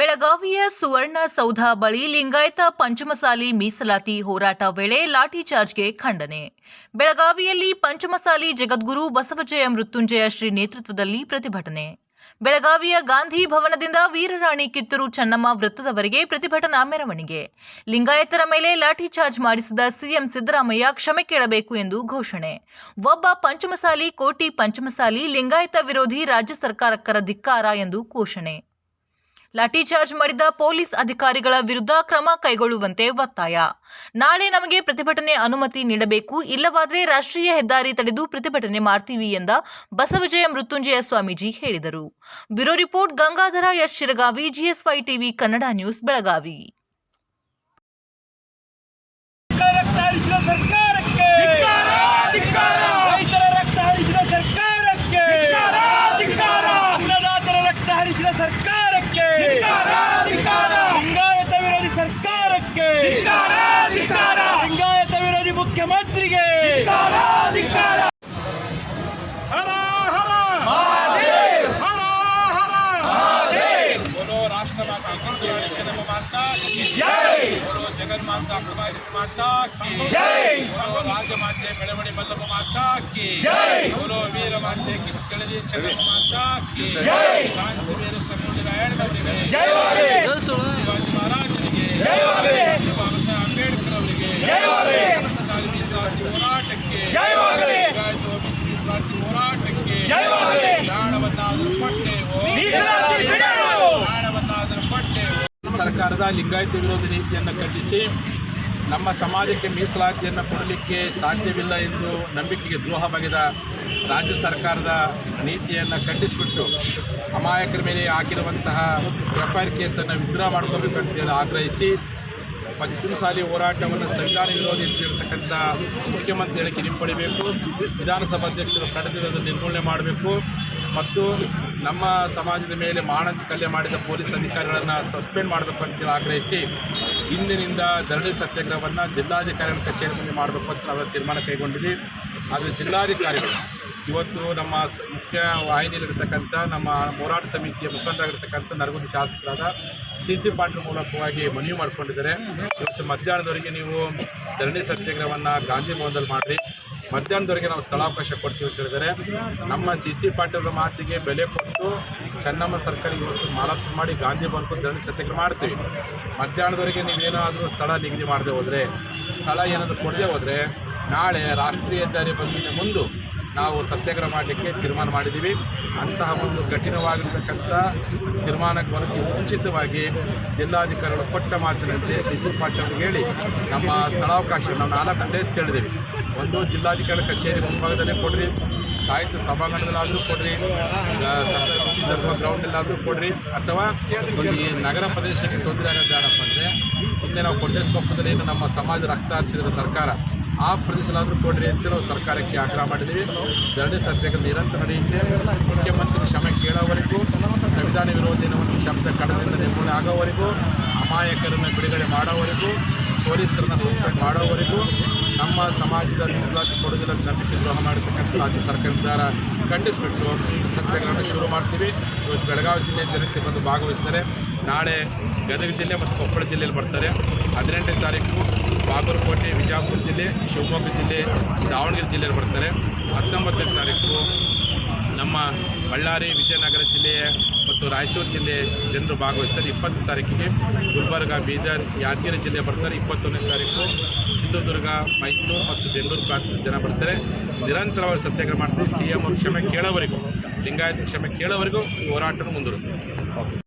ಬೆಳಗಾವಿಯ ಸುವರ್ಣಸೌಧ ಬಳಿ ಲಿಂಗಾಯತ ಪಂಚಮಸಾಲಿ ಮೀಸಲಾತಿ ಹೋರಾಟ ವೇಳೆ ಲಾಠಿ ಚಾರ್ಜ್ಗೆ ಖಂಡನೆ. ಬೆಳಗಾವಿಯಲ್ಲಿ ಪಂಚಮಸಾಲಿ ಜಗದ್ಗುರು ಬಸವಜಯ ಮೃತ್ಯುಂಜಯ ಶ್ರೀ ನೇತೃತ್ವದಲ್ಲಿ ಪ್ರತಿಭಟನೆ. ಬೆಳಗಾವಿಯ ಗಾಂಧಿ ಭವನದಿಂದ ವೀರರಾಣಿ ಕಿತ್ತೂರು ಚೆನ್ನಮ್ಮ ವೃತ್ತದವರೆಗೆ ಪ್ರತಿಭಟನಾ ಮೆರವಣಿಗೆ. ಲಿಂಗಾಯತರ ಮೇಲೆ ಲಾಠಿ ಚಾರ್ಜ್ ಮಾಡಿಸಿದ ಸಿಎಂ ಸಿದ್ದರಾಮಯ್ಯ ಕ್ಷಮೆ ಕೇಳಬೇಕು ಎಂದು ಘೋಷಣೆ. ಒಬ್ಬ ಪಂಚಮಸಾಲಿ ಕೋಟಿ ಪಂಚಮಸಾಲಿ ಲಿಂಗಾಯತ ವಿರೋಧಿ ರಾಜ್ಯ ಸರ್ಕಾರಕ್ಕರ ಧಿಕ್ಕಾರ ಎಂದು ಘೋಷಣೆ. ಲಾಠಿ ಚಾರ್ಜ್ ಮಾಡಿದ ಪೊಲೀಸ್ ಅಧಿಕಾರಿಗಳ ವಿರುದ್ಧ ಕ್ರಮ ಕೈಗೊಳ್ಳುವಂತೆ ಒತ್ತಾಯ. ನಾಳೆ ನಮಗೆ ಪ್ರತಿಭಟನೆ ಅನುಮತಿ ನೀಡಬೇಕು, ಇಲ್ಲವಾದರೆ ರಾಷ್ಟ್ರೀಯ ಹೆದ್ದಾರಿ ತಡೆದು ಪ್ರತಿಭಟನೆ ಮಾಡ್ತೀವಿ ಎಂದ ಬಸವಜಯ ಮೃತ್ಯುಂಜಯ ಸ್ವಾಮೀಜಿ ಹೇಳಿದರು. Bureau report Gangadhara S Shiragavi, GS5 TV Kannada news, Belagavi. Lingayat ವಿರೋಧಿ ಸರ್ಕಾರಕ್ಕೆ, ಲಿಂಗಾಯತ ವಿರೋಧಿ ಮುಖ್ಯಮಂತ್ರಿಗೆ बोलो राष्ट्रमाता जन्म माता की जय, बोलो जगन माता कुमारी माता की जय, बोलो राजमाते बेड़मणि मल्लभ माता की जय, बोलो वीर माते किळದಿ ಚೆನ್ನಮ್ಮ माता की जय, क्रांति वीर समूह नारायणवರಿಗೆ जय, ಶಿವಾಜಿ ಮಹಾರಾಜರಿಗೆ जय, ಬಾಬಾ ಸಾಹೇಬ್ ಅಂಬೇಡ್ಕರ್ ಅವರಿಗೆ जय, ಸಾಲಿ ಮೀಸಲಾತಿ ಹೋರಾಟಕ್ಕೆ जय, ಮೀಸಲಾತಿ ಹೋರಾಟಕ್ಕೆ जय, ಪ್ರಾಣವನ್ನಾದರೂ ಕೊಟ್ಟೆವು, ಪ್ರಾಣವನ್ನಾದರೂ ಕೊಟ್ಟೆವು. ಸರ್ಕಾರದ ಲಿಂಗಾಯತ ವಿರೋಧಿ ನೀತಿಯನ್ನು ಖಂಡಿಸಿ ನಮ್ಮ ಸಮಾಜಕ್ಕೆ ಮೀಸಲಾತಿಯನ್ನು ಕೊಡಲಿಕ್ಕೆ ಸಾಧ್ಯವಿಲ್ಲ ಎಂದು ನಂಬಿಕೆಗೆ ದ್ರೋಹ ಬಗೆದ ರಾಜ್ಯ ಸರ್ಕಾರದ ನೀತಿಯನ್ನು ಖಂಡಿಸಿಬಿಟ್ಟು ಅಮಾಯಕರ ಮೇಲೆ ಹಾಕಿರುವಂತಹ FIR ಕೇಸನ್ನು ವಿತ್ಡ್ರಾ ಮಾಡ್ಕೋಬೇಕಂತೇಳಿ ಆಗ್ರಹಿಸಿ ಪಂಚಮಸಾಲಿ ಹೋರಾಟವನ್ನು ಸಂವಿಧಾನ ವಿರೋಧಿ ಅಂತ ಹೇಳ್ತಕ್ಕಂಥ ಮುಖ್ಯಮಂತ್ರಿ ಹೇಳಿಕೆ ಹಿಂಪಡಿಬೇಕು, ವಿಧಾನಸಭಾಧ್ಯಕ್ಷರು ಕಡತದ ನಿರ್ಮೂಲನೆ ಮಾಡಬೇಕು ಮತ್ತು ನಮ್ಮ ಸಮಾಜದ ಮೇಲೆ ಮಾನನಷ್ಟ ಮಾಡಿದ ಪೊಲೀಸ್ ಅಧಿಕಾರಿಗಳನ್ನು ಸಸ್ಪೆಂಡ್ ಮಾಡಬೇಕು ಅಂತೇಳಿ ಆಗ್ರಹಿಸಿ ಇಂದಿನಿಂದ ಧರಣಿ ಸತ್ಯಾಗ್ರಹವನ್ನು ಜಿಲ್ಲಾಧಿಕಾರಿಗಳ ಕಚೇರಿ ಮುಂದೆ ಮಾಡಬೇಕು ಅಂತ ನಾವು ತೀರ್ಮಾನ ಕೈಗೊಂಡಿದ್ದೀವಿ. ಆದರೆ ಜಿಲ್ಲಾಧಿಕಾರಿಗಳು ಇವತ್ತು ನಮ್ಮ ಮುಖ್ಯ ವಾಹಿನಿಯಲ್ಲಿರ್ತಕ್ಕಂಥ ನಮ್ಮ ಹೋರಾಟ ಸಮಿತಿಯ ಮುಖಂಡರಾಗಿರ್ತಕ್ಕಂಥ ನರಗುಂದ ಶಾಸಕರಾದ CC ಪಾಟೀಲ್ ಮೂಲಕವಾಗಿ ಮನವಿ ಮಾಡಿಕೊಂಡಿದ್ದಾರೆ. ಇವತ್ತು ಮಧ್ಯಾಹ್ನದವರೆಗೆ ನೀವು ಧರಣಿ ಸತ್ಯಾಗ್ರಹವನ್ನು ಗಾಂಧಿ ಭವನದಲ್ಲಿ ಮಾಡಿರಿ, ಮಧ್ಯಾಹ್ನದವರೆಗೆ ನಾವು ಸ್ಥಳಾವಕಾಶ ಕೊಡ್ತೀವಿ ಅಂತ ಹೇಳಿದರೆ ನಮ್ಮ CC ಪಾಟೀಲ್ ಮಾತಿಗೆ ಬೆಲೆ ಕೊಟ್ಟು ಚೆನ್ನಮ್ಮ ಸರ್ಕಾರ ಇವತ್ತು ಮಾರಾಟ ಮಾಡಿ ಗಾಂಧಿ ಭವನಕ್ಕೆ ಧರಣಿ ಸತ್ಯಾಗ್ರಹ ಮಾಡ್ತೀವಿ. ಮಧ್ಯಾಹ್ನದವರೆಗೆ ನೀವೇನಾದರೂ ಸ್ಥಳ ನಿಗದಿ ಮಾಡದೆ ಹೋದರೆ, ಸ್ಥಳ ಏನಾದರೂ ಕೊಡದೆ ಹೋದರೆ ನಾಳೆ ರಾಷ್ಟ್ರೀಯ ಹೆದ್ದಾರಿ ಬಂದಿನ ಮುಂದೆ ನಾವು ಸತ್ಯಾಗ್ರಹ ಮಾಡಲಿಕ್ಕೆ ತೀರ್ಮಾನ ಮಾಡಿದ್ದೀವಿ. ಅಂತಹ ಒಂದು ಕಠಿಣವಾಗಿರ್ತಕ್ಕಂಥ ತೀರ್ಮಾನಕ್ಕೆ ಬರೋದಕ್ಕೆ ಮುಂಚಿತವಾಗಿ ಜಿಲ್ಲಾಧಿಕಾರಿಗಳು ಕೊಟ್ಟ ಮಾತಿನಂತೆ CC ಪಾಟೀಲ್ ಹೇಳಿ ನಮ್ಮ ಸ್ಥಳಾವಕಾಶ ನಾವು 4 ಡೇಸ್ ಕೇಳಿದ್ದೀವಿ. ಒಂದು ಜಿಲ್ಲಾಧಿಕಾರಿ ಕಚೇರಿ ಮುಂಭಾಗದಲ್ಲೇ ಕೊಡ್ರಿ, ಸಾಹಿತ್ಯ ಸಭಾಂಗಣದಲ್ಲಾದರೂ ಕೊಡ್ರಿ, ಸಂದರ್ಭ ಗ್ರೌಂಡಲ್ಲಾದರೂ ಕೊಡ್ರಿ, ಅಥವಾ ಈ ನಗರ ಪ್ರದೇಶಕ್ಕೆ ತೊಂದರೆ ಆಗೋದು ಬೇಡಪ್ಪ ಅಂದರೆ ಹಿಂದೆ ನಾವು ಕೊಂಡೇಸ್ಕೊಪ್ಪದಲ್ಲಿ ಏನು ನಮ್ಮ ಸಮಾಜ ರಕ್ತ ಹರಿಸಿದ ಸರ್ಕಾರ ಆ ಪ್ರದೇಶದಲ್ಲಾದರೂ ಕೊಡ್ರಿ ಅಂತ ನಾವು ಸರ್ಕಾರಕ್ಕೆ ಆಗ್ರಹ ಮಾಡಿದ್ದೀವಿ. ಧರಣಿ ಸತ್ಯಾಗ್ರಹ ನಿರಂತರ ನಡೆಯುತ್ತೆ. ಮುಖ್ಯಮಂತ್ರಿ ಕ್ಷಮೆ ಕೇಳೋವರೆಗೂ, ಸಂವಿಧಾನ ವಿರೋಧಿ ಒಂದು ಶಬ್ದ ಕಡದಿಂದ ನಿರ್ಮೂಲನೆ ಆಗೋವರೆಗೂ, ಅಮಾಯಕರನ್ನು ಬಿಡುಗಡೆ ಮಾಡೋವರೆಗೂ, ಪೊಲೀಸರನ್ನು ಸಸ್ಪೆಂಡ್ ಮಾಡೋವರೆಗೂ ನಮ್ಮ ಸಮಾಜದ ಮೀಸಲಾತಿ ಕೊಡೋದಿಲ್ಲ ಅಂತ ನಂಬಿಕೆ ದ್ರೋಹ ಮಾಡಿರ್ತಕ್ಕಂಥ ರಾಜ್ಯ ಸರ್ಕಾರ ಖಂಡಿಸಿಬಿಟ್ಟು ಸತ್ಯಾಗ್ರಹವನ್ನು ಶುರು ಮಾಡ್ತೀವಿ. ಇವತ್ತು ಬೆಳಗಾವಿ ಜಿಲ್ಲೆ ಜನತೆ ಬಂದು ಭಾಗವಹಿಸ್ತಾರೆ. ನಾಳೆ ಗದಗ ಜಿಲ್ಲೆ ಮತ್ತು ಕೊಪ್ಪಳ ಜಿಲ್ಲೆಯಲ್ಲಿ ಬರ್ತಾರೆ. 18ನೇ ತಾರೀಕು ಬಾಗಲಕೋಟೆ, ವಿಜಯಪುರ ಜಿಲ್ಲೆ, ಶಿವಮೊಗ್ಗ ಜಿಲ್ಲೆ, ದಾವಣಗೆರೆ ಜಿಲ್ಲೆಯಲ್ಲಿ ಬರ್ತಾರೆ. 19ನೇ ತಾರೀಕು ನಮ್ಮ ಬಳ್ಳಾರಿ, ವಿಜಯನಗರ ಜಿಲ್ಲೆಯ ಮತ್ತು ರಾಯಚೂರು ಜಿಲ್ಲೆ ಜನರು ಭಾಗವಹಿಸ್ತಾರೆ. 20ನೇ ತಾರೀಕಿಗೆ ಗುಲ್ಬರ್ಗ, ಬೀದರ್, ಯಾದಗಿರಿ ಜಿಲ್ಲೆ ಬರ್ತಾರೆ. 21ನೇ ತಾರೀಕು ಚಿತ್ರದುರ್ಗ, ಮೈಸೂರು ಮತ್ತು ಬೆಂಗಳೂರು ಜನ ಬರ್ತಾರೆ. ನಿರಂತರವಾಗಿ ಸತ್ಯಾಗ್ರಹ ಮಾಡ್ತೀವಿ. CM ಕ್ಷಮೆ ಕೇಳೋವರೆಗೂ, ಲಿಂಗಾಯತ ಕ್ಷಮೆ ಕೇಳೋವರೆಗೂ ಈ ಹೋರಾಟವನ್ನು ಮುಂದುವರಿಸ್ತೀವಿ.